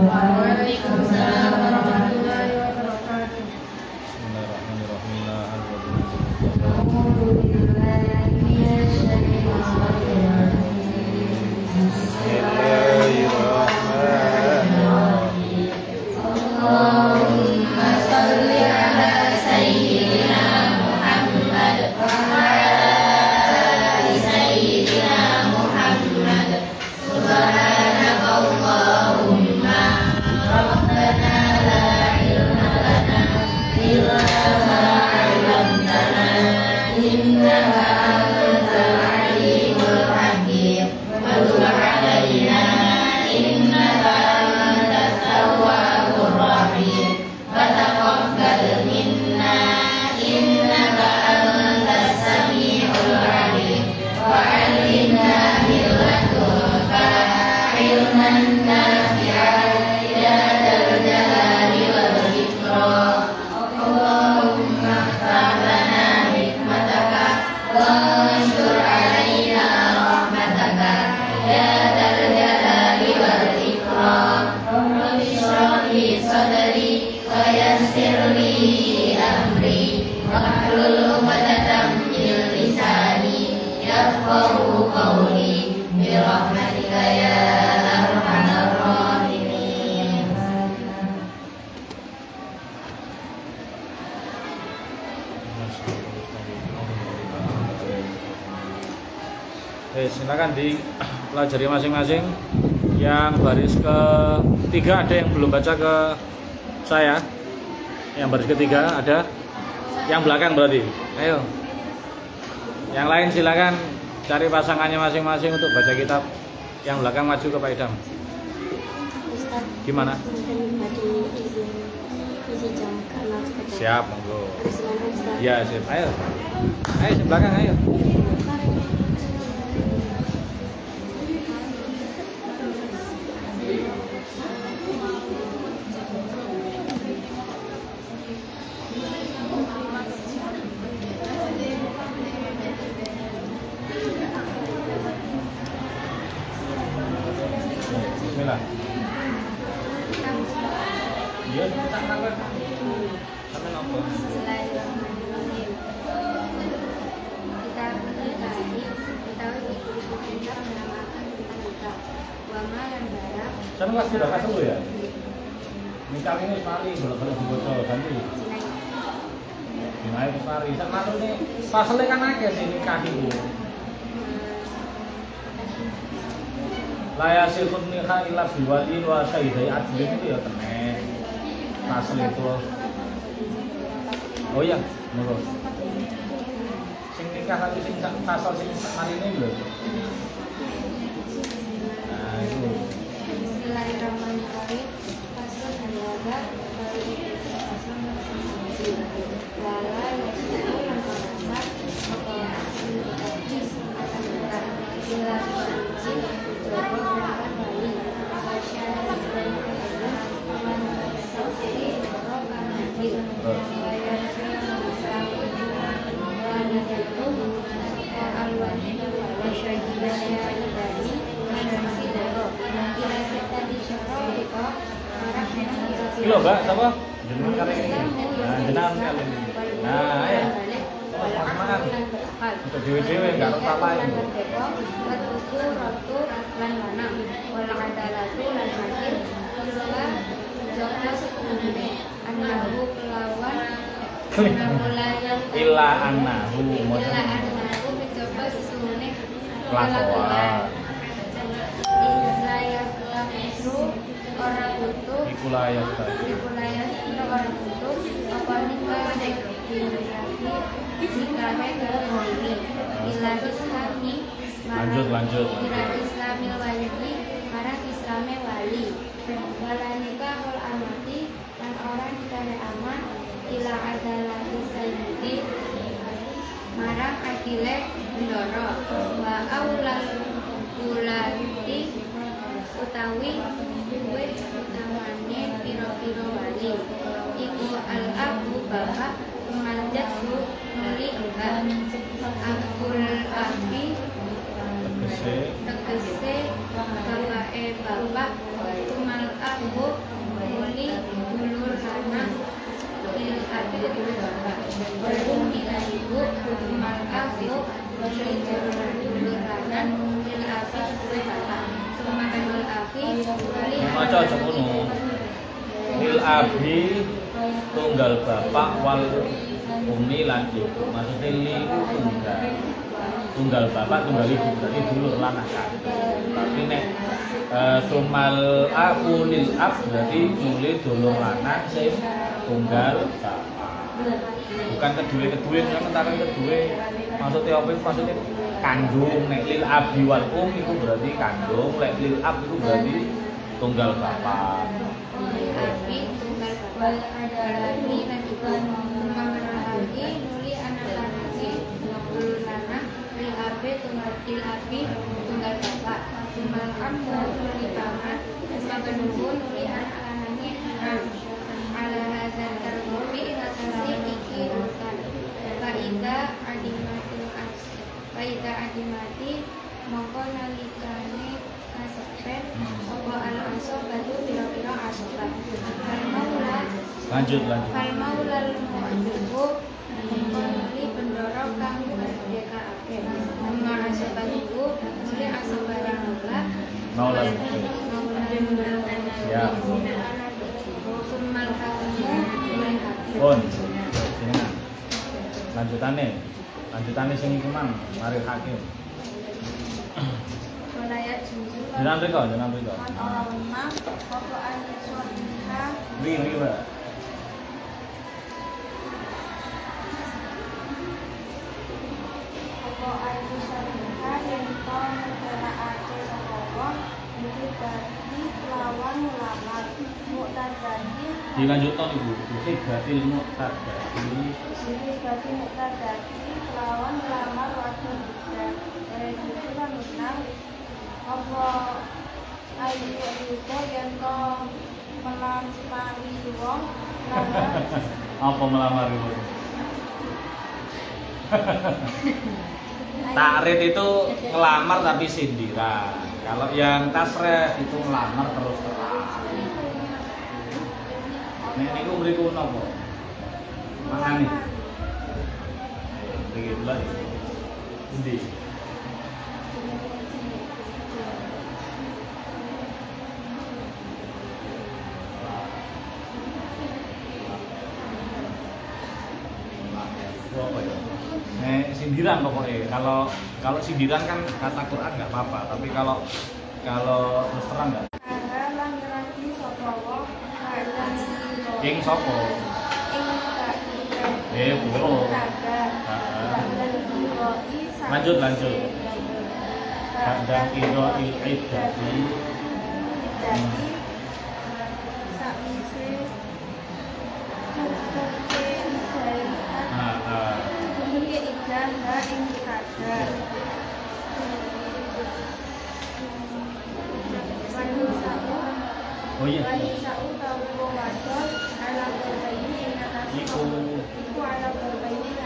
Waalaikumsalam warahmatullahi wabarakatuh. Allahumma sholli ala sayyidina Muhammad wa ala ali sayyidina Muhammad. Subhanaka Allahumma rabbana la ilma lana illa ma 'allamtana innaka antal alimul hakim. Wa tub 'alaina innaka antat tawwabur rahim. Wa taqabbal minna innaka antas samiul 'alim. Wa 'allimna min ladunka ilman nafi'an ya dzal jalali wal ikram. Allahumma iftah lana hikmataka wa anshur 'alaina rahmataka ya dzal jalali wal ikram. Rabbi shrah li sadri wa yassir li amri wahlul 'uqdatam min lisani yafqahu qawli bi rahmatika ya arhamar rahimin. Silakan dipelajari masing-masing. Yang baris ketiga ada yang belum baca ke saya. Yang baris ketiga ada. Yang belakang berarti. Ayo. Yang lain silakan cari pasangannya masing-masing untuk baca kitab. Yang belakang maju ke Pak Idam. Ustaz, Gimana? mungkin bagi isi jam karena sepeda. Siap, monggo. Silakan Ustaz. Ya, siap. Ayo. Ayo di belakang ayo. Bismillah. Iya, kita angkat. Sampai nopo. Bismillahirrahmanirrahim. Kita tadi kita kita menamakan tentang kita. Wama dan barang. Saya nggak sudah kasih dulu ya. Nikah ini sekali, bolak-balik dibocor ganti. Dinaik sekali. Saya matur nih, pasalnya kan akeh sih nikah itu. Layasil pun nikah illa biwali wa syahidai adlin itu ya temen. Pasal itu. Oh iya, menurut. Sing nikah lagi sing pasal sing hari ini lho. Nah, itu. Bismillahirrahmanirrahim. Pasal adalah wala yasiru yang terlambat bila izin jodoh berangkat Bali Pasya dan Aman Sasiri Roh Anadil Bayar Wanadatu Al-Wani Wa Syahidah Syahidani Manasi Daro Ila Seta di Syarah Iko Marah Kilo mbak, siapa? Jenengan kali ini. Nah, jenengan kali ini. Nah, ayo. Semangat. Untuk dewe-dewe nggak apa-apa itu. Watuku rotu lan lanang wala adalatu lan sakit illa zona sekunune anahu kelawan Illa annahu illa anahu mencoba sesungguhnya kelakuan. illa yaflamu orang butuh Iku layak tadi. wilayah orang butuh apa nikah dinasih nikahnya berholi ila islami Lanjut. ila islamil wali marah islamnya wali wala nikah wal amati dan orang dikare aman ila adalah sayyidi marah adile bendoro wa aulas ulati utawi duwe utamane piro-piro wali iku al-abu bapak pemanjatku nuli enggak akul abi tegese bapake bapak kumal abu maca aja ngono. Lil abi tunggal bapak wal umi lan ibu. Maksudnya li tunggal bapak tunggal ibu berarti dulur lanang kan. Tapi nek sumal aku lil ab berarti nuli dulur lanang sing tunggal bapak. Bukan kedua yang antara kedua. Maksudnya apa? Maksudnya kandung. Nek lil abi wal itu berarti kandung. Nek lil ab itu berarti tunggal bapak. Abi tunggal bapak adalah ini tadi lagi nuli anak lanangnya dulur lanang lil abi tunggal bapak sumal kamu nuli paman sabenunggu nuli anak lanangnya ala hadzal karbofi ingatasi iki rutan faida adimati mongko nalikane kasepen apa al asobatu pira-pira asobat Lanjut. Falmaulal mu'adubu nuli pendorong kang merdekaake amma asobatu nuli asobarang Maulal. Ya. Sumal kamu nuli hakim Pun. Lanjutane sing iku mang mari hakim. Walayat juzu Jenengan mriko. Allahumma apa an-suha Ri Pak. apa an-suha yang kau mengelakake sapa wong iki dadi lawan lamar muktadadi Dilanjutkan Ibu. Sigatil muqtadati. iki dadi muktadadi lawan lamar wadon dan itu kan menang apa ayu itu yang kau melamari wong Apa melamar Ibu? Takrit itu ngelamar tapi sindiran. Kalau yang tasreh itu ngelamar terus terang. Nek niku mriku napa? Mangane. Mriki lha. Endi? Apa ya? Sindiran pokoknya. Kalau sindiran kan kata Quran nggak apa-apa, tapi kalau terus terang nggak. Ing sopo? Bro. Lanjut. Kadang iro iddati. Oh iya. Iku ala berbaini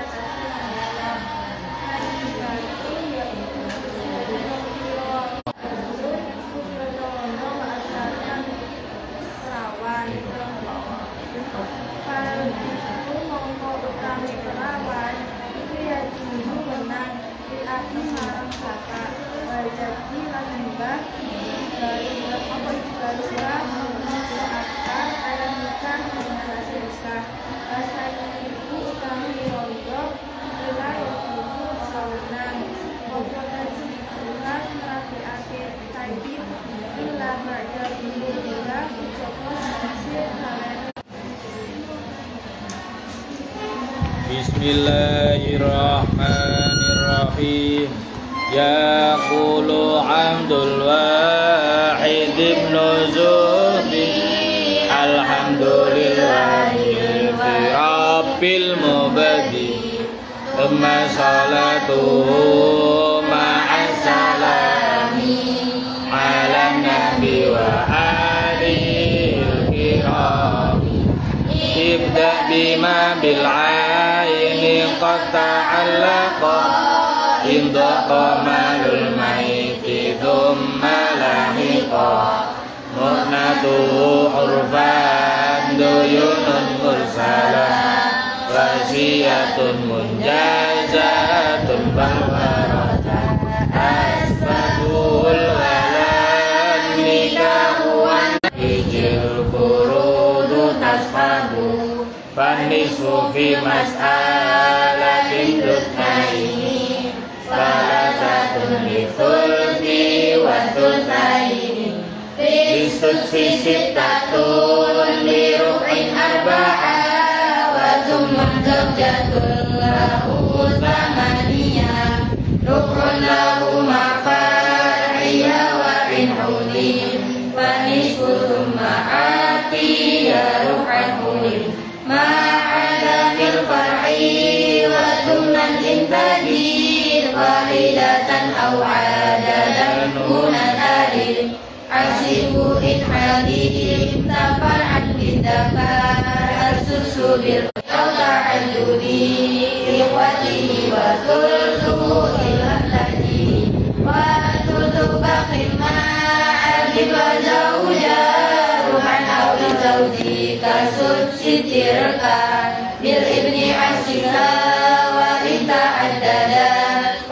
Bismillahirrahmanirrahim. Yaqulu Abdul Wahid ibn Zuhdi alhamdulillahi rabbil mubadi thumma salatuhu ma'assalami ala nabi wa alihi al-kirami ibda bima bil'aini qad ta'allaqa indaqa malul maiti thumma lahiqa mu'natuhu urfan duyunun mursala wasiyatun munjazatun balwarata asbabul walan nikahu nisfu fi mas'alatin dutnaini salasatun li thulthi wa thulthaini bisudsi sittatun li ru'in arba'a wa thumma zawjatun lahu thamaniyah rukun lahu ma'far'iyah wa in ulim wa nisfu thumma atiyah ruhan ulim ma'adamil far'i wa thumman intadir walidatan aw adadan unatadir asibu in hadim tafa'an bidakar asusu bil aw ta'alludi ikhwatihi wa thulthu ilalladi wa thulthu baqin ma'abid wa zawja ruhan aw li zawji kasud sitirka bil ibni asikha wa inta'addada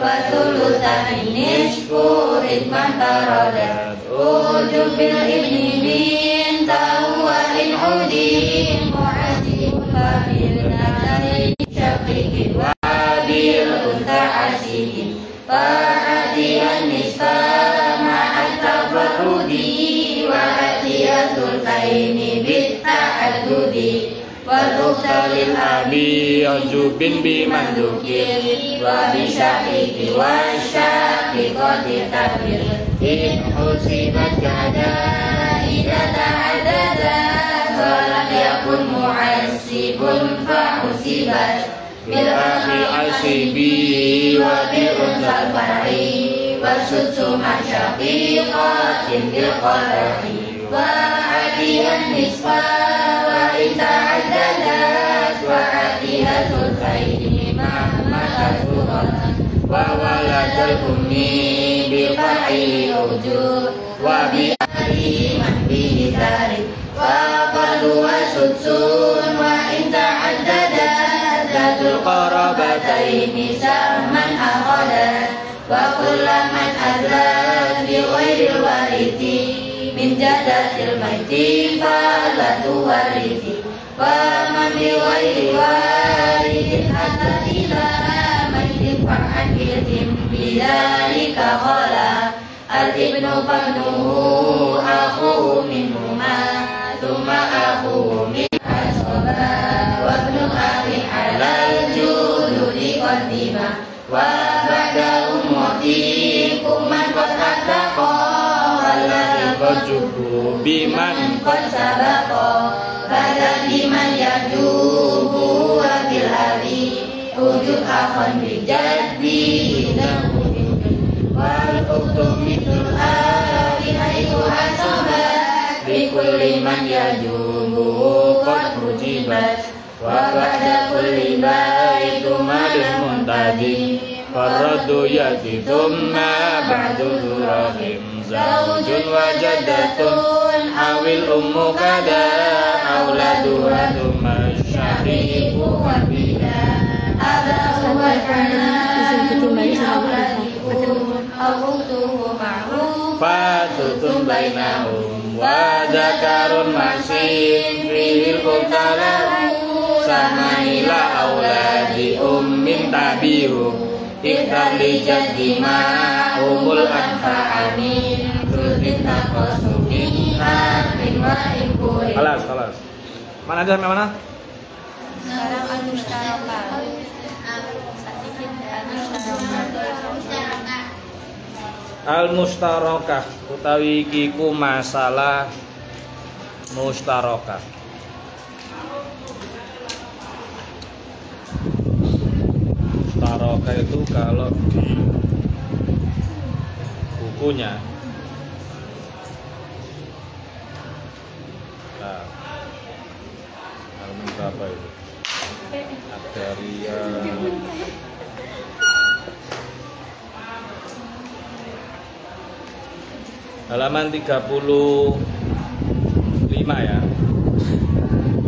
wa thuluthani nisfu idman taradat ujub bil ibni bintahu wa in udim mu'asibun wa bil natari syaqiqin wa bil unta asihin fa'atihan nisfa ma'at tafarrudi wa atiyatul kaini bit ta'adudi wal ukhtalil abi ujubin biman dukir wa bisyaqiqi wa syaqiqati tabir in husibat kada ida ta'adada walam yakun mu'asibun fa'usibat bil akhi asibi wa bil unsal far'i wa sudsu masyaqiqatin bil qadari wa adiyan nisfa wa inta'addadat wa adiyatul khairi ma'amataturatan wa waladul ummi bi fa'ili ujur wa bi ahli man bihi tarik wa qallu wa sudsun wa inta'addadat zatul qarabataini saman akhadat wa kullaman adlat bi ghairil warithi min jadatil maiti falatu warithi wa man bi ghairi warithin hatta ila maitin fa'an iltim bidzalika qala al ibnu fabnuhu akhuhu minhuma thumma akhuhu min asaba wa ibnu akhi halal jududi qaddima wa ba'da umuti kuman qad ataqa wallahi qajubu biman qad sabaqa ba'da biman yajubu wa bil abi ujub akhon bi jaddi indahu wal ukhtu mithul akhi haitsu asaba bi kulli man yajubu qad ujibat wa ba'da kulli baitu madun muntadi faradu yati thumma ba'du rahim zawjun wa jaddatun awil ummu kada auladuha thumma syaqiqu wa bila abahu wa kana awutuhu ma'ruf fatutun bainahum wa dhakarun masin fil qutalahu samanila auladi ummin tabihu ikhtar li jaddi ma'umul anfa'ani tulbin taqasumin hafin wa inkuri alas mana aja sampai mana? Sekarang al-mustaraka al-mustarakah utawi iku masalah mustarakah. Mustarakah itu kalau di bukunya nah, halaman berapa itu? Agraria halaman 35 ya,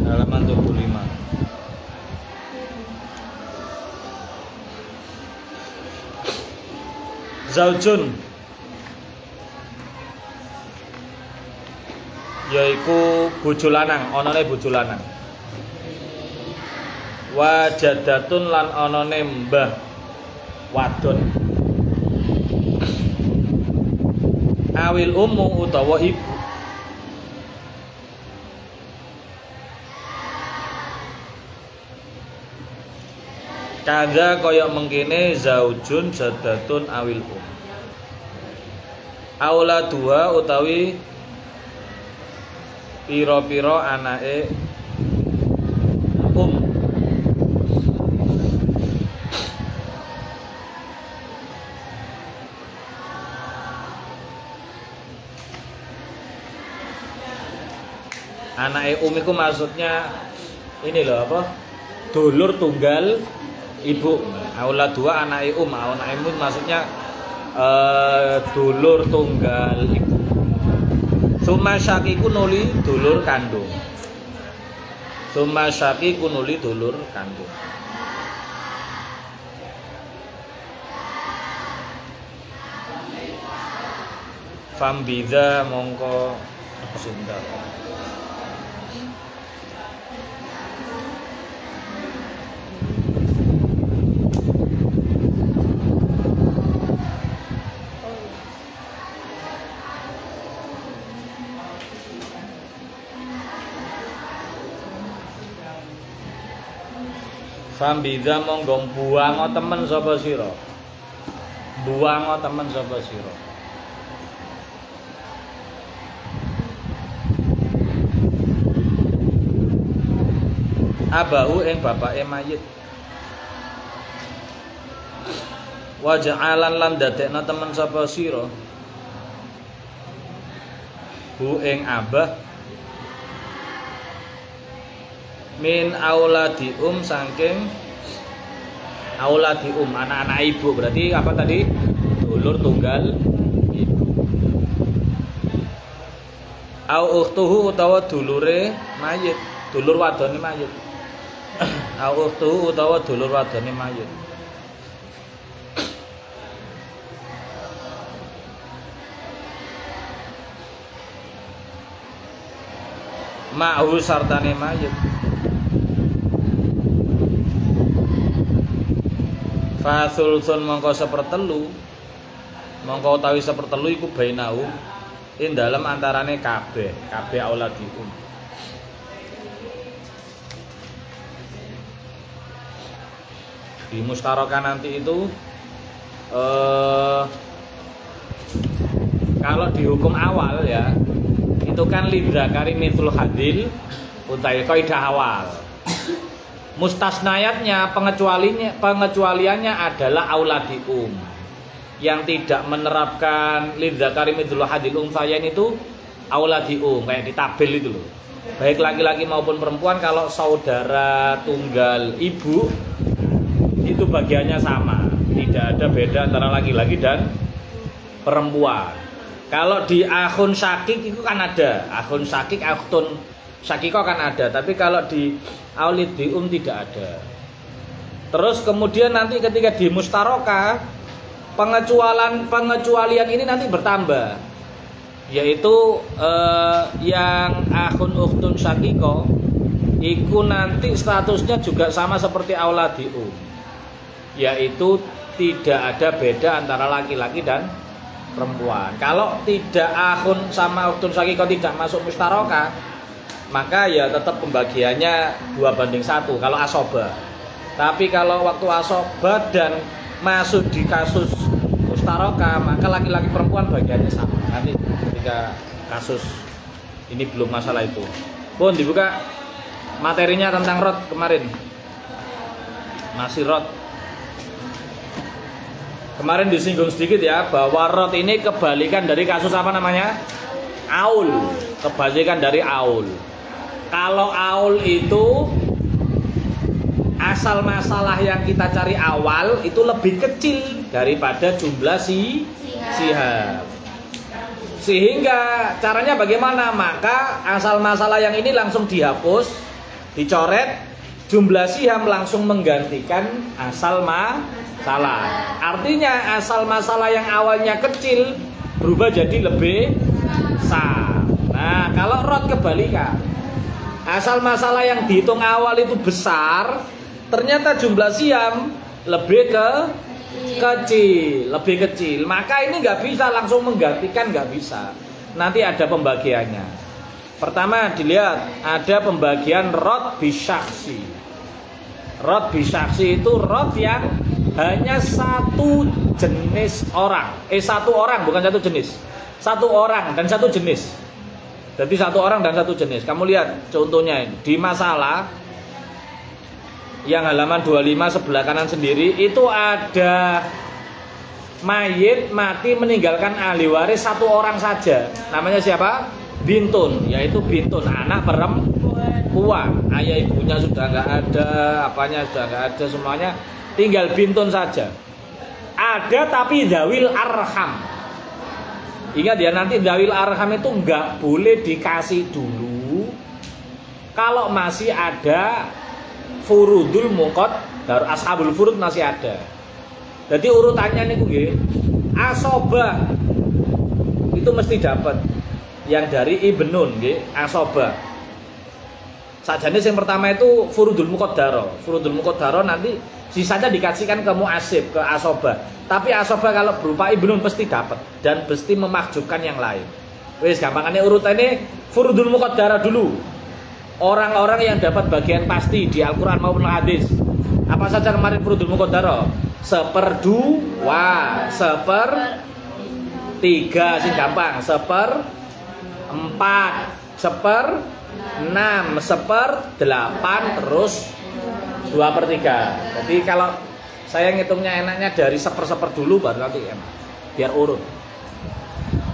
halaman 25. Zaujun yaiku bojo lanang, onone bojo lanang. Wa jaddatun lan anane mbah wadon. Awil ummu utawa ibu. Kada kaya mengkene zaujun jaddatun awil auladuha utawi pira-pira anake anake iku maksudnya ini loh apa? Dulur tunggal ibu. Aula dua anake anake maksudnya dulur tunggal ibu. Suma syaqiku nuli dulur kandung. Suma syaqiku nuli dulur kandung. Fambida mongko sindar. Fambida monggo buang temen sapa sira. Buang temen sapa sira. Abahu ing bapake mayit. Wa ja'alan lan dadekna temen sapa sira. Hu ing abah min auladi saking auladi anak-anak ibu, berarti apa tadi? Dulur tunggal ibu. Au ukhtuhu utawa dulure mayit, dulur wadone mayit. Au ukhtuhu utawa dulur wadone mayit. Ma'hu sartane mayit. Fasulsun mongko sepertelu, mongko utawi sepertelu iku bainahu ing dalem antarane kabeh auladium. Di mustaraka nanti itu kalau dihukum awal ya itu kan lidzakari mithlul hadil utawi kaidah awal. Mustasnayatnya pengecualiannya adalah auladium yang tidak menerapkan lidzakari mithlul hadil unthayain itu auladium kayak di tabel itu loh. Baik laki-laki maupun perempuan kalau saudara tunggal ibu itu bagiannya sama, tidak ada beda antara laki-laki dan perempuan. Kalau di akhun syakik itu kan ada akhun syakik, akhtun syakiko kan ada, tapi kalau di aulidium tidak ada. Terus kemudian nanti ketika di mustaroka pengecualian ini nanti bertambah, yaitu yang akhun ukhtun syakiko itu nanti statusnya juga sama seperti auladium, yaitu tidak ada beda antara laki-laki dan perempuan. Kalau tidak akhun sama ukhtun syakiko tidak masuk mustaroka, maka ya tetap pembagiannya 2:1 kalau asoba. Tapi kalau waktu asoba dan masuk di kasus mustaroka, maka laki-laki perempuan bagiannya sama. Nanti ketika kasus ini belum masalah itu. Pun dibuka materinya tentang rot kemarin. Masih rot. Kemarin disinggung sedikit ya bahwa rot ini kebalikan dari kasus apa namanya? Aul. Kebalikan dari aul. Kalau aul itu asal masalah yang kita cari awal itu lebih kecil daripada jumlah sihab. Sehingga caranya bagaimana? Maka asal masalah yang ini langsung dihapus, dicoret, jumlah sihab langsung menggantikan asal masalah. Artinya asal masalah yang awalnya kecil berubah jadi lebih besar. Nah, kalau rot kebalikan. Asal masalah yang dihitung awal itu besar, ternyata jumlah siam lebih kecil, maka ini nggak bisa langsung menggantikan, nggak bisa. Nanti ada pembagiannya. Pertama dilihat ada pembagian rot bisyaksi. Rot bisyaksi itu rot yang hanya satu jenis orang, satu orang bukan satu jenis, satu orang dan satu jenis. Jadi satu orang dan satu jenis. Kamu lihat contohnya di masalah yang halaman 25 sebelah kanan sendiri itu ada mayit mati meninggalkan ahli waris satu orang saja. Namanya siapa? Bintun, yaitu bintun anak perempuan. Ayah ibunya sudah nggak ada, apanya sudah nggak ada, semuanya tinggal bintun saja. Ada tapi dawil arham. Ingat ya, nanti dawil arham itu nggak boleh dikasih dulu kalau masih ada furudul muqaddar, ashabul furud masih ada. Jadi urutannya nih gue, asobah itu mesti dapat yang dari ibnun, asobah. Sajane yang pertama itu furudul muqaddar. Furudul muqaddar nanti sisanya dikasihkan ke muasib, ke asobah. Tapi asobah kalau berupa ibnun pasti dapat dan pasti memakjubkan yang lain. Wis gampangannya urutannya furudul muqaddar dulu. Orang-orang yang dapat bagian pasti di Al-Quran maupun hadis. Apa saja kemarin furudul muqaddar? 1/2, 1/3, sing gampang, 1/4, 1/6, 1/8, terus 2/3. Jadi kalau saya ngitungnya enaknya dari 1/1 dulu baru nanti enak, biar urut.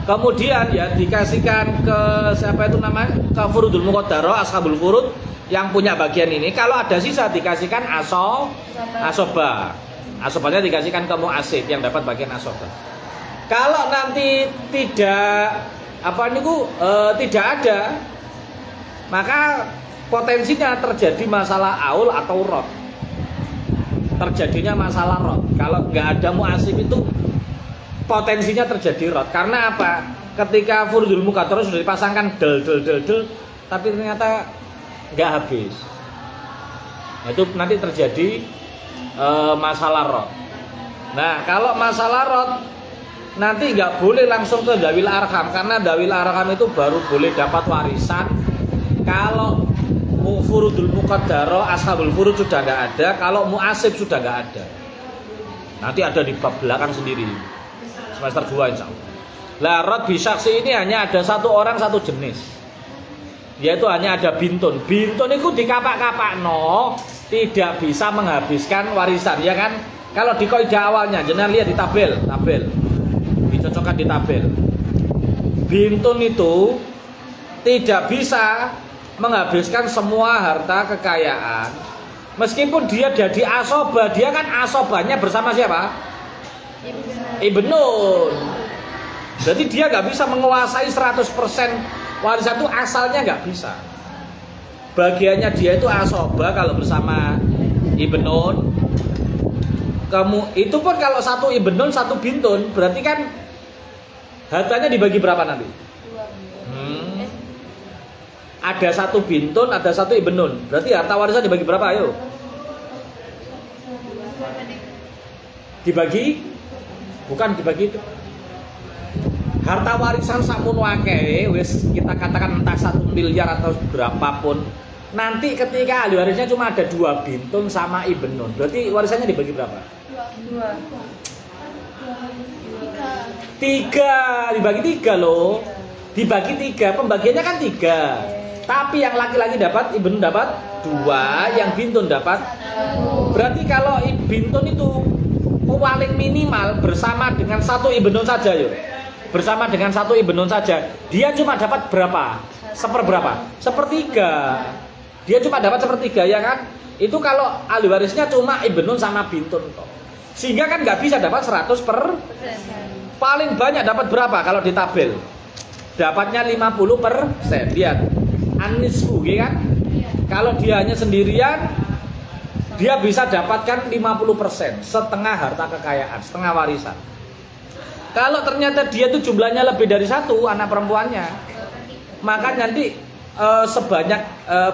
Kemudian ya dikasihkan ke siapa itu namanya, ke furudul muqaddar, ashabul furud yang punya bagian ini. Kalau ada sisa dikasihkan asobah. Asobahnya dikasihkan ke muasib yang dapat bagian asobah. Kalau nanti tidak tidak ada, maka potensinya terjadi masalah aul atau rot. Terjadinya masalah rot. Kalau nggak ada muasib itu potensinya terjadi rot. Karena apa? Ketika furudul muqaddar sudah dipasangkan del, tapi ternyata nggak habis. Nah, itu nanti terjadi masalah rot. Nah, kalau masalah rot nanti nggak boleh langsung ke dawil arham, karena dawil arham itu baru boleh dapat warisan kalau furudul muqaddar, ashabul furud sudah nggak ada, kalau muasib sudah nggak ada. Nanti ada di bab belakang sendiri. Semester 2 insya Allah. Lah rot bisyaksi ini hanya ada satu orang satu jenis, yaitu hanya ada bintun. Bintun itu dikapak-kapak tidak bisa menghabiskan warisan, ya kan? Kalau di kaidah awalnya jenengan lihat di tabel dicocokkan di tabel. Bintun itu tidak bisa menghabiskan semua harta kekayaan. Meskipun dia jadi asobah, dia kan asobahnya bersama siapa? Ibnun. Jadi dia nggak bisa menguasai 100% warisan itu, asalnya nggak bisa. Bagiannya dia itu asobah kalau bersama ibnun. Kamu itu pun kalau satu ibnun satu bintun, berarti kan hartanya dibagi berapa nanti? Ada satu bintun, ada satu ibnun. Berarti harta warisan dibagi berapa? Ayo. Dibagi? Bukan dibagi itu. Harta warisan sakmono akeh wis kita katakan entah 1 miliar atau berapapun. Nanti ketika ahli warisnya cuma ada 2 bintun sama ibnun. Berarti warisannya dibagi berapa? 3. Dibagi 3 loh. Dibagi 3, pembagiannya kan 3. Tapi yang laki-laki dapat, ibnun dapat 2, yang bintun dapat. Berarti kalau bintun itu paling minimal bersama dengan satu ibnun saja yuk. Bersama dengan satu ibnun saja, dia cuma dapat berapa? Seperberapa? 1/3. Dia cuma dapat 1/3, ya kan? Itu kalau ahli warisnya cuma ibnun sama bintun toh. Sehingga kan nggak bisa dapat 100%. Paling banyak dapat berapa kalau di tabel? Dapatnya 50%. Lihat. Anisfu, ya kan? Kalau dia hanya sendirian, dia bisa dapatkan 50%, setengah harta kekayaan, setengah warisan. Kalau ternyata dia tuh jumlahnya lebih dari 1 anak perempuannya, maka nanti sebanyak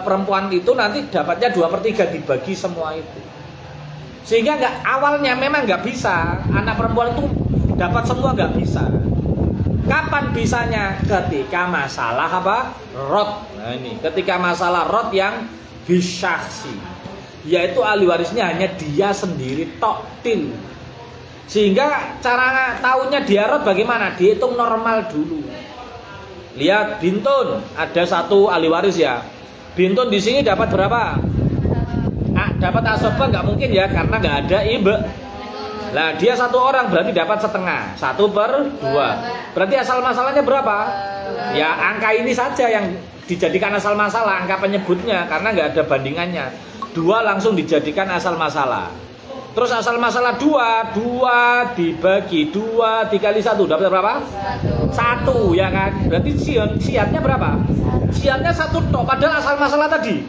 perempuan itu nanti dapatnya 2/3 dibagi semua itu. Sehingga awalnya memang nggak bisa, anak perempuan itu dapat semua nggak bisa. Kapan bisanya? Ketika masalah apa? Rot. Nah ini, ketika masalah rot yang bisyahsi, yaitu ahli warisnya hanya dia sendiri toktil. Sehingga cara tahunya dia rot bagaimana? Dihitung normal dulu. Lihat bintun, ada satu ahli waris ya. Bintun di sini dapat berapa? Dapat asobah nggak mungkin ya, karena nggak ada ibe. Nah dia satu orang berarti dapat setengah, 1/2. Berarti asal masalahnya berapa? Ya angka ini saja yang dijadikan asal masalah, angka penyebutnya, karena nggak ada bandingannya. 2 langsung dijadikan asal masalah. Terus asal masalah 2 dibagi 2 dikali 1 dapat berapa? 1 ya kan? Berarti siapnya berapa? Siapnya 1 tok, padahal asal masalah tadi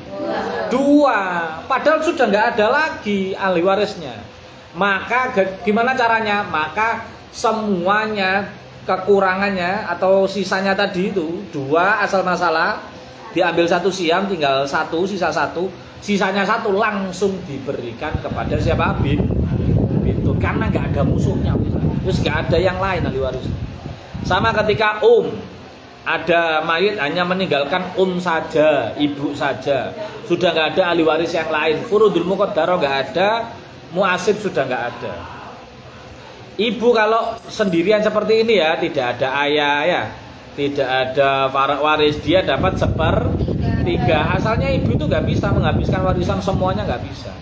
2. Padahal sudah nggak ada lagi ahli warisnya. Maka gimana caranya? Maka semuanya kekurangannya atau sisanya tadi itu 2 asal masalah diambil 1 siam, tinggal 1, sisa 1, sisanya 1 langsung diberikan kepada siapa? Bintun, karena nggak ada musuhnya, terus nggak ada yang lain ahli waris. Sama ketika ada mayit hanya meninggalkan saja, ibu saja, sudah nggak ada ahli waris yang lain, furudul muqaddarah nggak ada, muasib sudah nggak ada. Ibu kalau sendirian seperti ini ya, tidak ada ayah ya, tidak ada para waris, dia dapat 1/3. Asalnya ibu itu nggak bisa menghabiskan warisan semuanya, nggak bisa.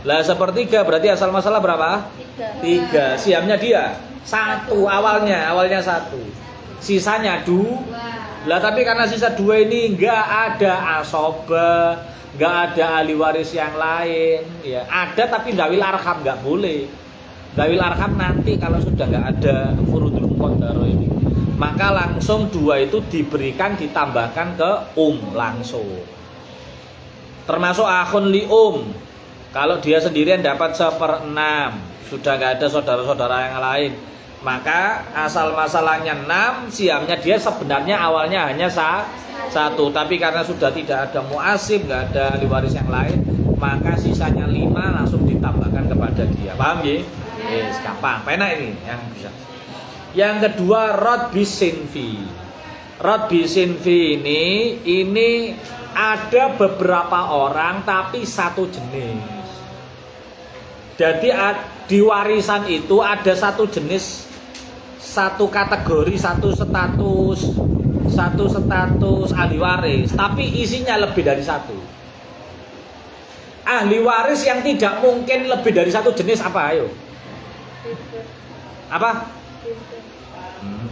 Lah 1/3 berarti asal masalah berapa? 3. Siamnya dia 1 awalnya 1. Sisanya 2. Lah tapi karena sisa 2 ini nggak ada asobah, nggak ada ahli waris yang lain ya. Ada tapi dawil arham nggak boleh. Dawil arham nanti kalau sudah nggak ada furudul muqaddarah ini, maka langsung 2 itu diberikan, ditambahkan ke langsung. Termasuk akhun li kalau dia sendirian dapat 1/6, sudah nggak ada saudara-saudara yang lain, maka asal masalahnya 6, siamnya dia sebenarnya awalnya hanya 1, tapi karena sudah tidak ada muasib, nggak ada ahli waris yang lain, maka sisanya 5 langsung ditambahkan kepada dia. Paham ya? Yes, gampang, penak ini yang bisa. Yang kedua rod bisinfi. Rod bisinfi ini ada beberapa orang tapi satu jenis. Jadi di warisan itu ada satu jenis, satu kategori, satu status ahli waris, tapi isinya lebih dari 1. Ahli waris yang tidak mungkin lebih dari 1 jenis apa? Ayo. Apa?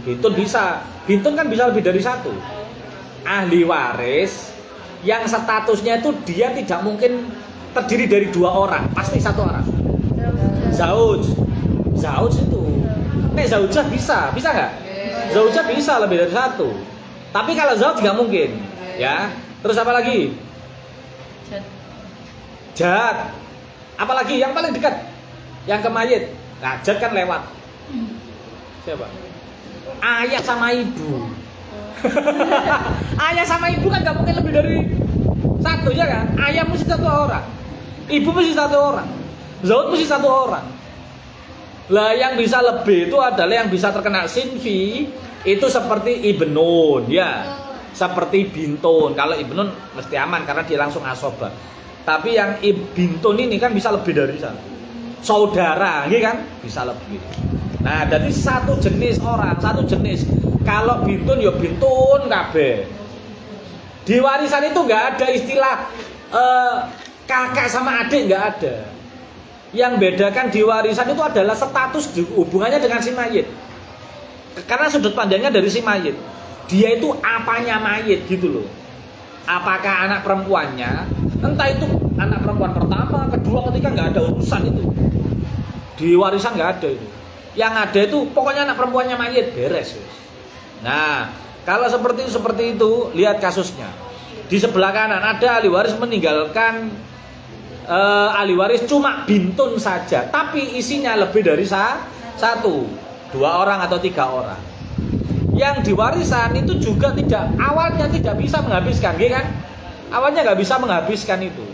Bintun bisa. Bintun kan bisa lebih dari 1. Ahli waris yang statusnya itu dia tidak mungkin terdiri dari 2 orang, pasti 1 orang. Zauj itu. Nek zaujah bisa nggak? Zaujah bisa lebih dari 1. Tapi kalau zauj nggak mungkin, ya. Terus apa lagi? Jad. Apalagi yang paling dekat, yang ke mayit. Nah, jad kan lewat. Siapa? Ayah sama ibu. Ayah sama ibu kan nggak mungkin lebih dari 1 ya kan? Ayah mesti 1 orang, ibu mesti 1 orang, zauj mesti 1 orang. Lah yang bisa lebih itu adalah yang bisa terkena sinfi, itu seperti ibnun ya, seperti bintun. Kalau ibnun mesti aman karena dia langsung asobah. Tapi yang bintun ini kan bisa lebih dari 1. Saudara, gitu kan? Bisa lebih. Nah, jadi 1 jenis orang, 1 jenis. Kalau bintun ya bintun kabeh. Di warisan itu nggak ada istilah kakak sama adik, nggak ada. Yang bedakan di warisan itu adalah status hubungannya dengan si mayit. Karena sudut pandangnya dari si mayit, dia itu apanya mayit gitu loh. Apakah anak perempuannya? Entah itu anak perempuan pertama, kedua, ketiga, nggak ada urusan itu. Di warisan nggak ada itu. Yang ada itu pokoknya anak perempuannya mayit, beres. Nah, kalau seperti itu, lihat kasusnya. Di sebelah kanan ada ahli waris meninggalkan ahli waris cuma bintun saja, tapi isinya lebih dari 1, 2 orang atau 3 orang. Yang diwarisan itu juga awalnya tidak bisa menghabiskan, gitu kan? Awalnya nggak bisa menghabiskan itu.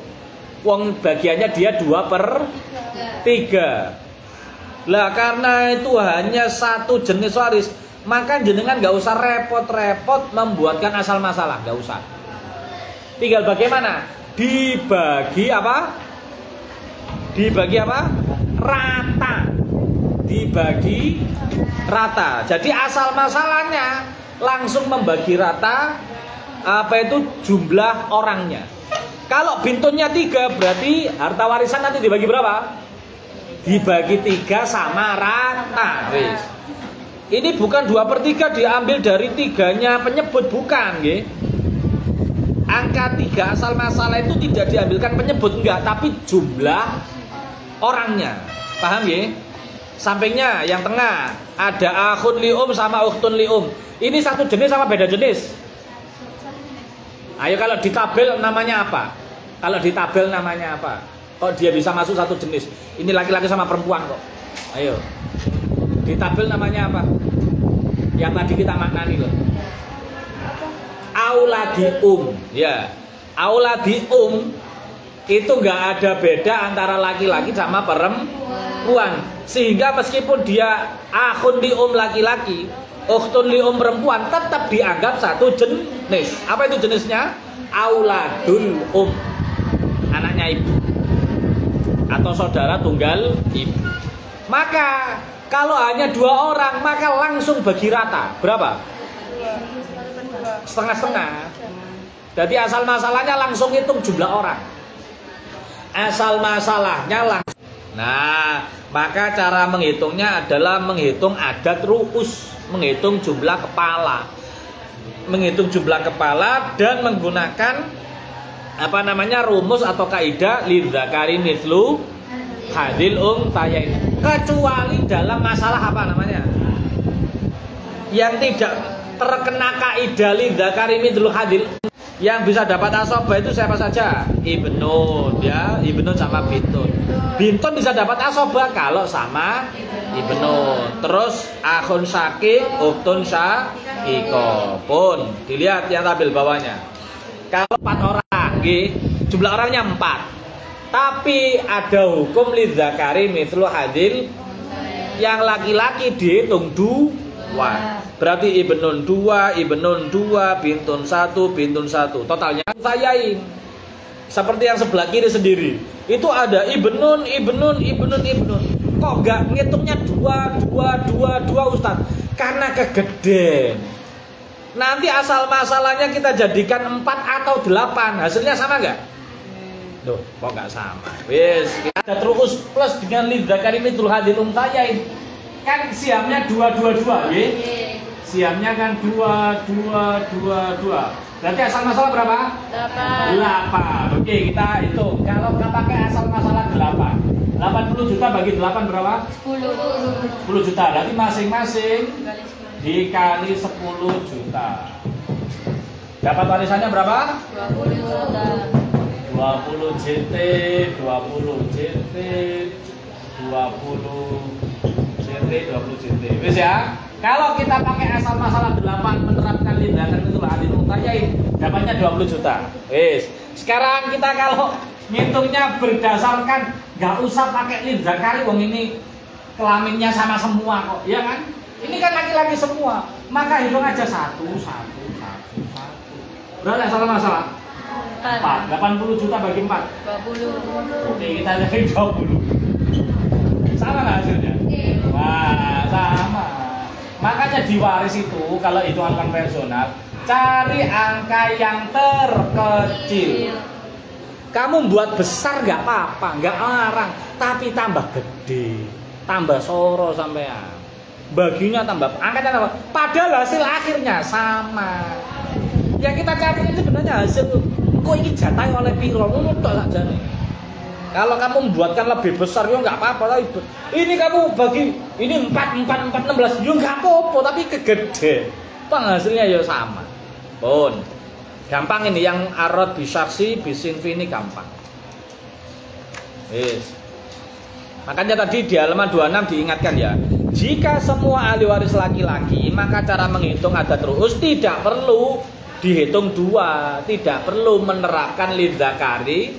Wong bagiannya dia 2/3. Lah karena itu hanya satu jenis waris, maka jenengan nggak usah repot-repot membuatkan asal masalah, nggak usah. Tinggal bagaimana? Dibagi apa? Rata. Dibagi rata. Jadi asal masalahnya langsung membagi rata apa itu jumlah orangnya. Kalau bintunnya 3 berarti harta warisan nanti dibagi berapa? Dibagi 3 sama rata. Wis. Ini bukan 2/3 diambil dari 3-nya penyebut, bukan, nggih. Angka 3 asal masalah itu tidak diambilkan penyebut, enggak, tapi jumlah orangnya. Paham ya? Sampingnya yang tengah ada akhun lium sama ukhtun lium. Ini satu jenis sama beda jenis? Ayo kalau di tabel namanya apa? Kalau di tabel namanya apa? Kok dia bisa masuk satu jenis? Ini laki-laki sama perempuan kok. Ayo. Di tabel namanya apa? Yang tadi kita maknani loh. Auladi ya. Auladi itu nggak ada beda antara laki-laki sama perempuan, sehingga meskipun dia akhun lium laki-laki, ukhtun lium perempuan, tetap dianggap satu jenis. Apa itu jenisnya? Auladul anaknya ibu atau saudara tunggal ibu. Maka kalau hanya 2 orang maka langsung bagi rata. Berapa? Setengah-setengah. Jadi asal masalahnya langsung hitung jumlah orang. Asal masalahnya langsung. Nah, maka cara menghitungnya adalah menghitung adat ru'us, menghitung jumlah kepala. Menghitung jumlah kepala dan menggunakan rumus atau kaidah lidzakari mithlu hadil unthayain. Kecuali dalam masalah yang tidak terkena kaidah lidzakari mithlu hadil. Yang bisa dapat asobah itu siapa saja? Ibnun, ya, ibnun sama bintun. Bintun bisa dapat asobah kalau sama ibnun. Terus akhun syakik, ukhtun syakiko pun dilihat yang tabel bawahnya. Kalau 4 orang, jumlah orangnya 4. Tapi ada hukum lidzakari mithlu hadil, yang laki-laki dihitung 2. Berarti ibnun 2, bintun 1, bintun 1. Totalnya sayain. Seperti yang sebelah kiri sendiri. Itu ada ibnun. Kok enggak ngitungnya 2 Ustaz? Karena kegedean. Nanti asal masalahnya kita jadikan 4 atau 8. Hasilnya sama enggak? Loh, kok enggak sama? Wis, ada terus plus dengan lidzakari mithlu hadil unthayain. Kan siamnya 2, ya? Siamnya kan 2. Berarti asal masalah berapa? 8. Oke, kita hitung. Kalau kita pakai asal masalah 8, 80 juta bagi 8 berapa? 10 juta. Berarti masing-masing dikali 10 juta. Dapat warisannya berapa? 20 juta. 20 JT, 20 JT, 20 JT. Wis ya. Kalau kita pakai asal masalah 8 menerapkan lidzakari itu hadil unthayain, dapatnya 20 juta. Wis. Sekarang kita kalau ngitungnya berdasarkan nggak usah pakai lidzakari, wong ini kelaminnya sama semua kok, ya kan? Ini kan laki-laki semua. Maka hitung aja 1. Berapa asal masalah? 4. 80 juta bagi 4. 20. Oke, kita jadi 20. Sama nggak hasilnya? Wah, sama. Makanya di waris itu kalau hitungan konvensional, cari angka yang terkecil. Kamu buat besar nggak apa-apa, nggak larang, tapi tambah gede, tambah soro sampean. Baginya tambah, angkanya tambah. Padahal hasil akhirnya sama. Yang kita cari ini sebenarnya hasil. Kok ini jatah oleh piro? Ngono tok sakjane. Kalau kamu membuatkan lebih besar, ya nggak apa-apa. Ini kamu bagi ini 4, 16, ya nggak apa-apa, tapi kegede. Penghasilnya ya sama. Pun gampang ini yang arad bisaksi bisinfi ini gampang. Yes. Makanya tadi di halaman 26 diingatkan ya. Jika semua ahli waris laki-laki, maka cara menghitung adat ru'us tidak perlu dihitung dua, tidak perlu menerapkan lidzakari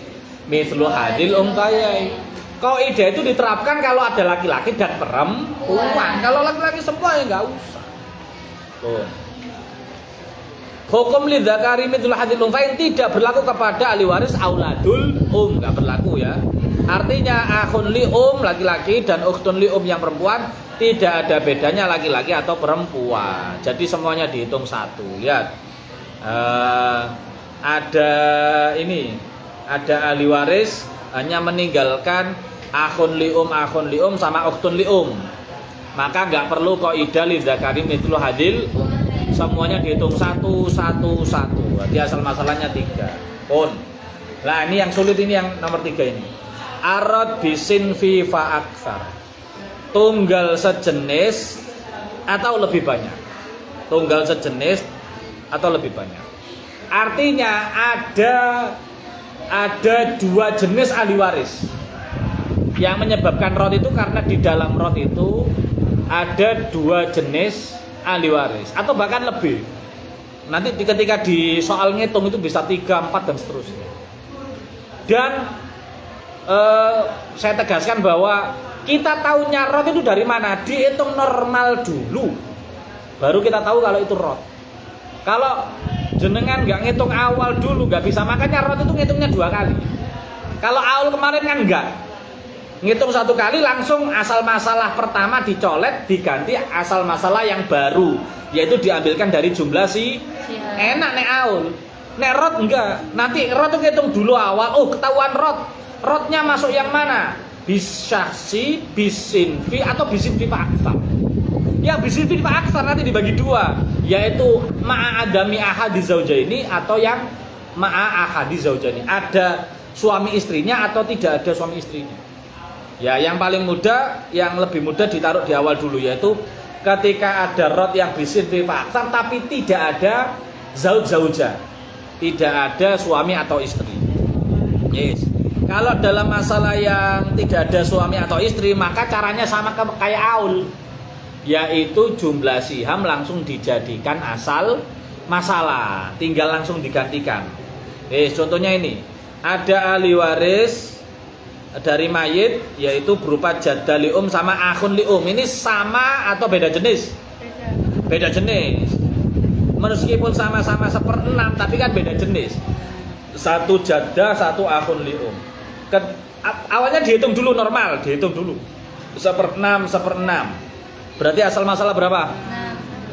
mithlu hadil unthayain. Kaidah itu diterapkan kalau ada laki-laki dan perempuan. Kalau laki-laki semua ya nggak usah. Tuh. Hukum lidzakari mithlu hadil unthayain tidak berlaku kepada ahli waris auladul nggak berlaku ya. Artinya akhun li laki-laki dan ukhtun li yang perempuan tidak ada bedanya laki-laki atau perempuan. Jadi semuanya dihitung satu. Lihat, ada ahli waris hanya meninggalkan akhun li sama ukhtun li maka nggak perlu kaidah lidzakari mithlu hadil. Semuanya dihitung satu. Berarti asal masalahnya 3. Pun. Nah ini yang sulit, ini yang nomor 3 ini. Arad bisin fi fa aktsar. Tunggal sejenis atau lebih banyak. Tunggal sejenis atau lebih banyak. Artinya ada 2 jenis ahli waris. Yang menyebabkan rod itu karena di dalam rod itu ada 2 jenis ahli waris atau bahkan lebih. Nanti ketika di soal ngitung itu bisa 3, 4 dan seterusnya. Dan saya tegaskan bahwa kita tahunya rod itu dari mana? Dihitung normal dulu, baru kita tahu kalau itu rod. Kalau jenengan nggak ngitung awal dulu nggak bisa. Makanya rod itu ngitungnya 2 kali. Kalau awal kemarin kan nggak ngitung 1 kali, langsung asal masalah pertama dicolet, diganti asal masalah yang baru, yaitu diambilkan dari jumlah si. Enak nek awal. Nek rod enggak. Nanti rod itu ngitung dulu awal. Oh ketahuan rod. Rodnya masuk yang mana? Bisyahsi, bisinfi atau bisinfi fa'aksar. Ya bisinfi fa'aksar nanti dibagi 2, yaitu ma'a adami ahadi zaujaini atau yang ma'a ahadi zaujaini. Ada suami istrinya atau tidak ada suami istrinya. Ya yang paling mudah, yang lebih mudah ditaruh di awal dulu, yaitu ketika ada rod yang bisinfi fa'aksar tapi tidak ada zauj-zaujah, tidak ada suami atau istri. Yes. Kalau dalam masalah yang tidak ada suami atau istri, maka caranya sama kayak aul, yaitu jumlah siham langsung dijadikan asal masalah, tinggal langsung digantikan. Contohnya ini, ada ahli waris dari mayit, yaitu berupa jadda li sama akhun li. Ini sama atau beda jenis? Beda jenis. Meskipun sama-sama 1/6, tapi kan beda jenis. 1 jadda, 1 akhun li. Awalnya dihitung dulu normal, dihitung dulu 1/6. Berarti asal masalah berapa?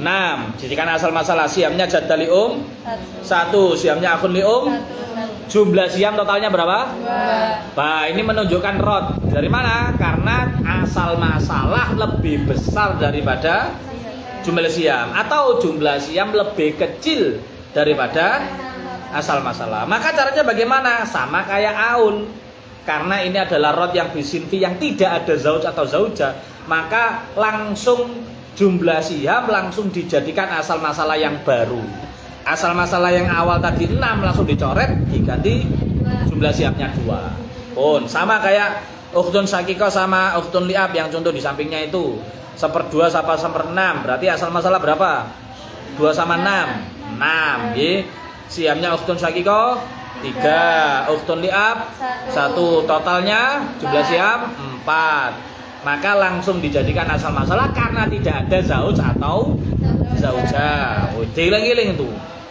6. Jadikan asal masalah siamnya jadda li 1, siamnya akhun li 1. Jumlah siam totalnya berapa? 2. Nah, ini menunjukkan rod. Dari mana? Karena asal masalah lebih besar daripada jumlah siam, atau jumlah siam lebih kecil daripada asal masalah. Maka caranya bagaimana? Sama kayak aul. Karena ini adalah rod yang bisinfi yang tidak ada zauj atau zaujah, maka langsung jumlah siham langsung dijadikan asal masalah yang baru. Asal masalah yang awal tadi 6 langsung dicoret, diganti jumlah sihamnya 2. Pun sama kayak ukhtun syakiko sama ukhtun li'ab yang contoh di sampingnya itu 1/2 sama 1/6. Berarti asal masalah berapa? 2 sama 6. 6. Sihamnya ukhtun syakiko 3, ukhtun li'ab 1, totalnya jumlah siham 4. Maka langsung dijadikan asal masalah karena tidak ada zauj atau zaujah. Digiling-giling itu.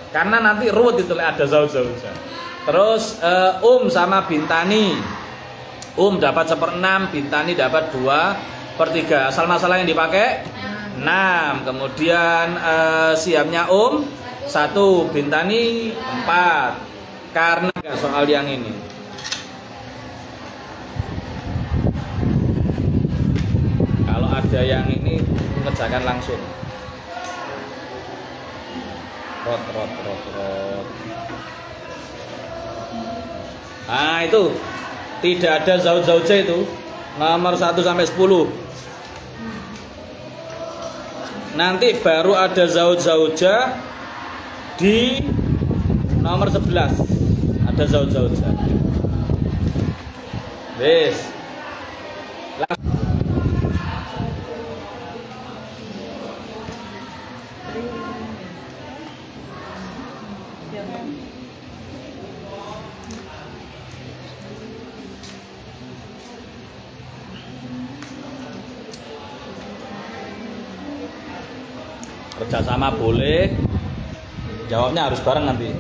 Karena nanti ruwet itu ada zauj-zaujah. Terus sama bintani. Dapat 1/6, bintani dapat 2/3. Asal masalah yang dipakai 6. Kemudian siamnya 1, bintani 4. Karena soal yang ini. Kalau ada yang ini mengerjakan langsung. Rot. Nah itu tidak ada zauj-zaujah itu nomor 1 sampai 10. Nanti baru ada zauj-zaujah di nomor 11. Ada zauj-zaujah. Wes. Kerjasama boleh, jawabnya harus bareng nanti.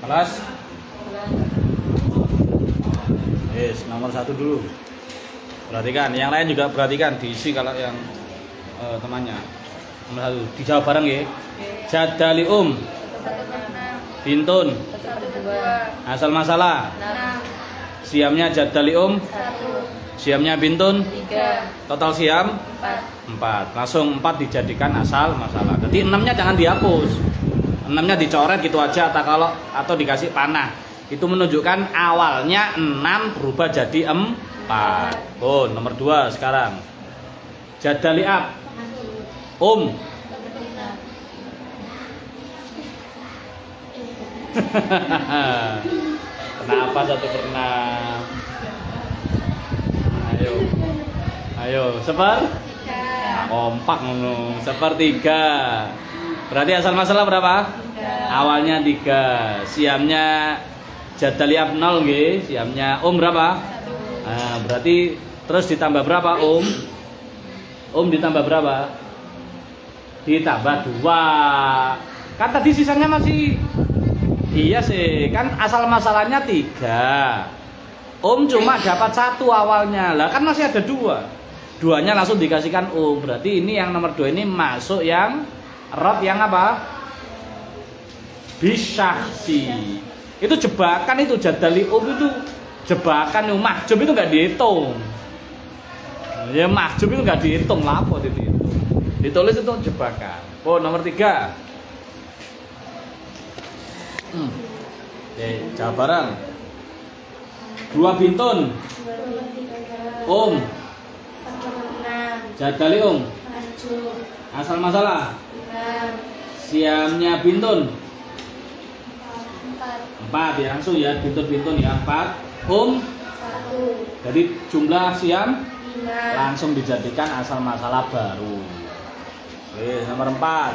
Kelas? Yes, nomor 1 dulu. Perhatikan, yang lain juga perhatikan, diisi kalau yang temannya. Nomor 1, dijawab bareng ya. Jadali bintun. Asal masalah. Siamnya jadali 1, siamnya bintun. 3, Total siam 4. 4. Langsung 4 dijadikan asal masalah. Jadi 6-nya jangan dihapus. 6-nya dicoret gitu aja atau dikasih panah. Itu menunjukkan awalnya 6 berubah jadi 4. Oh, nomor 2 sekarang. Jadali Kenapa 1/6? Ayo, kompak ngono. 1/3. Berarti asal masalah berapa? 3. Awalnya 3. Siamnya jadali 0 nggih. Siamnya berapa? 1. Nah, berarti terus ditambah berapa ditambah berapa? Ditambah 2. Kan tadi sisanya masih. Iya sih, kan asal masalahnya 3. Cuma dapat 1 awalnya. Lah kan masih ada 2. 2-nya langsung dikasihkan Berarti ini yang nomor 2 ini masuk yang rot yang apa? Bisyahsi. Itu jebakan itu jadali itu jebakan mahjub itu nggak dihitung. Ya mahjub itu nggak dihitung lah apa itu. Ditulis itu jebakan. Nomor 3. Oke, jawab bareng. 2 bintun. Jadali asal masalah. Siamnya bintun 4 ya, langsung ya bintun ya 4. 1. Jadi jumlah siam langsung dijadikan asal masalah baru. Oke, nomor 4.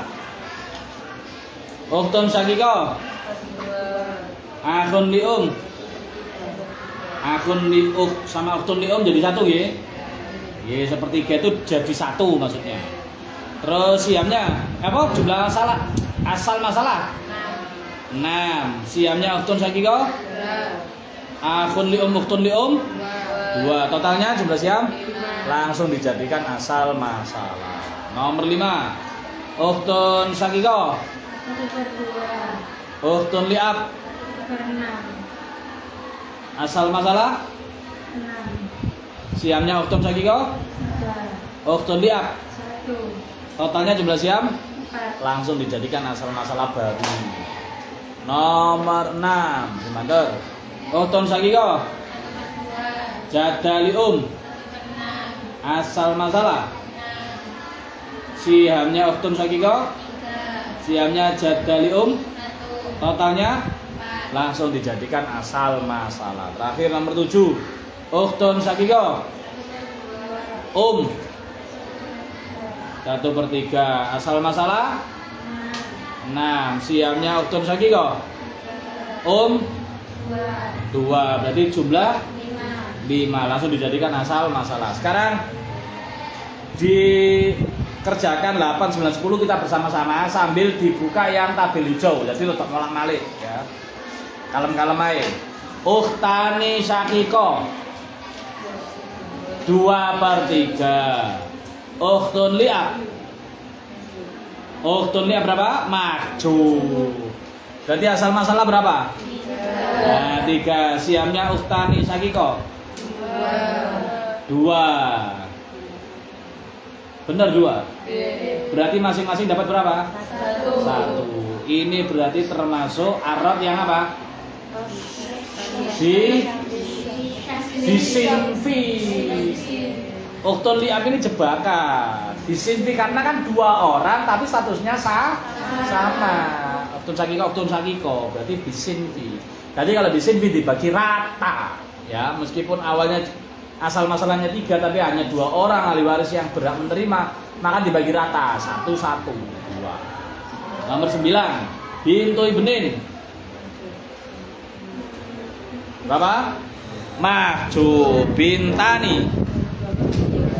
Uktun sakiko. Akhun li sama uktun li jadi 1 ya. Ya, sepertiga itu jadi 1 maksudnya. Terus siamnya apa? Jumlah asal masalah 6. Siamnya uktun sakiko. Akhun li uktun li 2. Totalnya jumlah siam langsung dijadikan asal masalah. Nomor 5. Uktun sakiko. 1/2. Uktun li'ab 1/6. asal masalah 6. siamnya uktun sakiko. 3. Uktun li'ab 1. totalnya jumlah siam 4. langsung dijadikan asal masalah baru. Nomor 6 Simandur. Uktun sakiko jadali asal masalah siamnya uktun sakiko. Siamnya jadali totalnya langsung dijadikan asal masalah. Terakhir nomor 7. Uktun sakiko 1/3 asal masalah 6. Siamnya uktun sakiko 2. Berarti jumlah 5 langsung dijadikan asal masalah. Sekarang dikerjakan 8, 9, 10 kita bersama-sama sambil dibuka yang tabel hijau. Jadi letak ngolang malik ya. Kalem-kalem aja. Ukhtani sakiko 2/3. Ukhtun li'ab berapa? Mahjub. Berarti asal masalah berapa? 3. 3. Siamnya ukhtani sakiko 2. Benar 2. Berarti masing-masing dapat berapa? 1. Ini berarti termasuk arot yang apa? Disinfi. Uktun li'ab ini jebakan. Disinfi karena kan 2 orang tapi statusnya sama. Uktun sakiko berarti disinfi. Jadi kalau disinfi dibagi rata ya, meskipun awalnya asal masalahnya 3 tapi hanya 2 orang ahli waris yang berhak menerima, maka dibagi rata 1, 1, 2. Nomor 9 bintu ibnin berapa? Mahjub bintani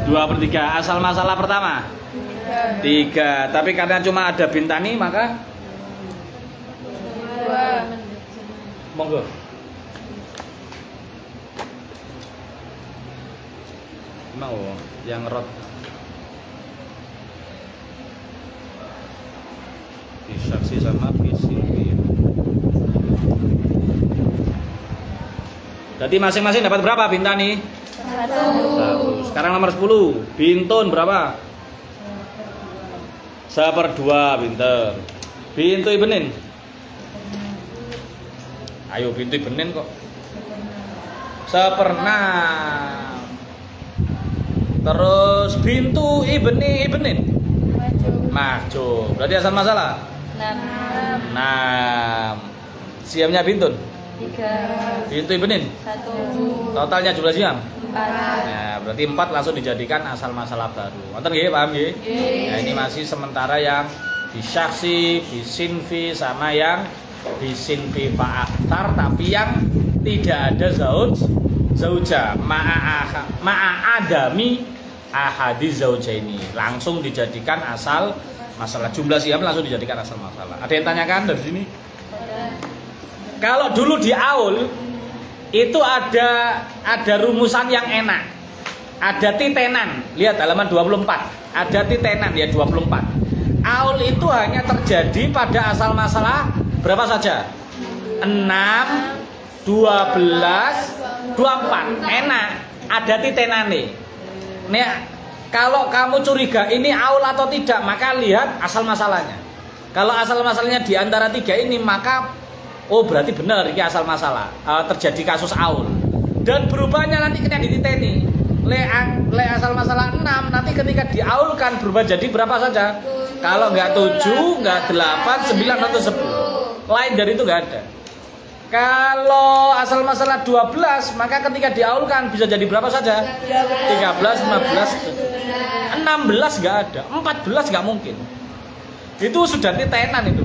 2/3 asal masalah pertama 3. Tapi karena cuma ada bintani maka 2. monggo Mau yang rot. Bisaksi sama bisinfi. Berarti masing-masing dapat berapa bintang nih? 1. Sekarang nomor 10. Bintun berapa? 1/2 pinter. Bintu ibenin. Ayo bintu ibenin kok. 1/6. Terus bintu ibenin. Maju. Berarti asal masalah? 6. Siamnya bintun? 3. Bintu ibenin? 1. Totalnya jumlah siam? 4. Nah, berarti 4 langsung dijadikan asal masalah baru. Ngerti nggih, paham nggih? Nah, ini masih sementara yang bisaksi, bisinfi sama yang bisinfi fa'aktar, tapi yang tidak ada zauja ma'a adami ahadi zauja ini langsung dijadikan asal masalah. Jumlah siam langsung dijadikan asal masalah. Ada yang tanyakan dari sini? Kalau dulu di aul itu ada rumusan yang enak. Ada titenan. Lihat halaman 24. Ada titenan ya 24. Aul itu hanya terjadi pada asal masalah berapa saja? 6, 12, 24. Enak. Ada titenan nih. Nih, kalau kamu curiga ini aul atau tidak, maka lihat asal masalahnya. Kalau asal masalahnya di antara 3 ini, maka oh berarti benar ini asal masalah, terjadi kasus aul. Dan berubahnya nanti kena dititeni. Le asal masalah 6 nanti ketika diaulkan berubah jadi berapa saja? Kalau nggak 7, nggak 8, 9 atau 10. Lain dari itu nggak ada. Kalau asal masalah 12 maka ketika diaulkan bisa jadi berapa saja? 13, 15, 16 nggak ada, 14 nggak mungkin. Itu sudah titenan itu.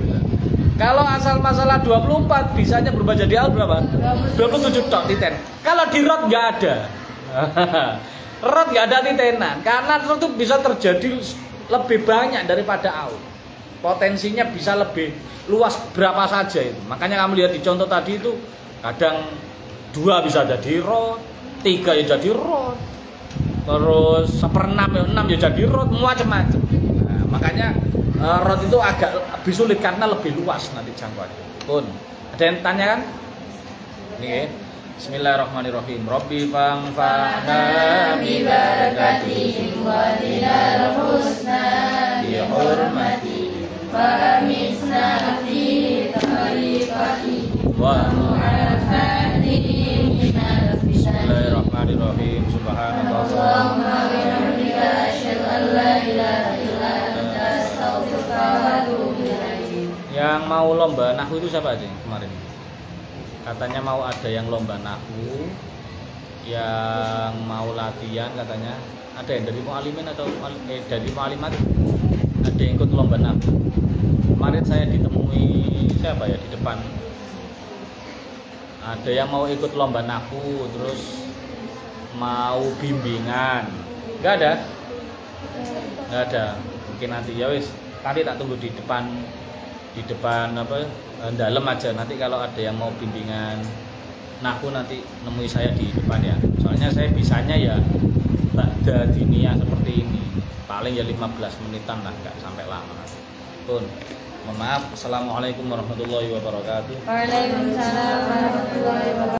Kalau asal masalah 24 bisanya berubah jadi aul berapa? 27 tok titen. Kalau di rot nggak ada. Rot nggak ada titenan karena itu bisa terjadi lebih banyak daripada aul. Potensinya bisa lebih luas berapa saja itu. Makanya kamu lihat di contoh tadi itu kadang 2 bisa jadi rot, 3 ya jadi rot, terus 1/6 ya jadi rot, macam-macam. Nah, makanya rot itu agak lebih sulit karena lebih luas nanti jangkauannya. Pun ada yang tanya kan? Nih, Bismillahirrahmanirrahim. Rabbi fa'na bi barakatihim wa dinal husna bi hurmati wa amisna fi tariqati wa mu'afatihim minal fisad. Bismillahirrahmanirrahim. Subhanallah. Allahumma wa bihamdika asyhadu an la ilaha illa anta astaghfiruka wa atubu ilaik. Yang mau lomba nahwu itu siapa aja kemarin? Katanya mau ada yang lomba nahwu, yang mau latihan katanya. Ada yang dari mu'alimin atau dari mu'alimat? Ada yang ikut lomba nahwu. Kemarin saya ditemui siapa ya di depan. Ada yang mau ikut lomba nahwu, terus mau bimbingan. Enggak ada? Enggak ada. Mungkin nanti ya wis. Nanti tak tunggu di depan apa? Dalam aja, nanti kalau ada yang mau bimbingan nahwu nanti nemui saya di depan ya. Soalnya saya bisanya ya ba'da diniyah seperti ini. Paling ya 15 menitan lah, nggak sampai lama. Pun, mohon maaf. Assalamualaikum warahmatullahi wabarakatuh. Waalaikumsalam warahmatullahi wabarakatuh.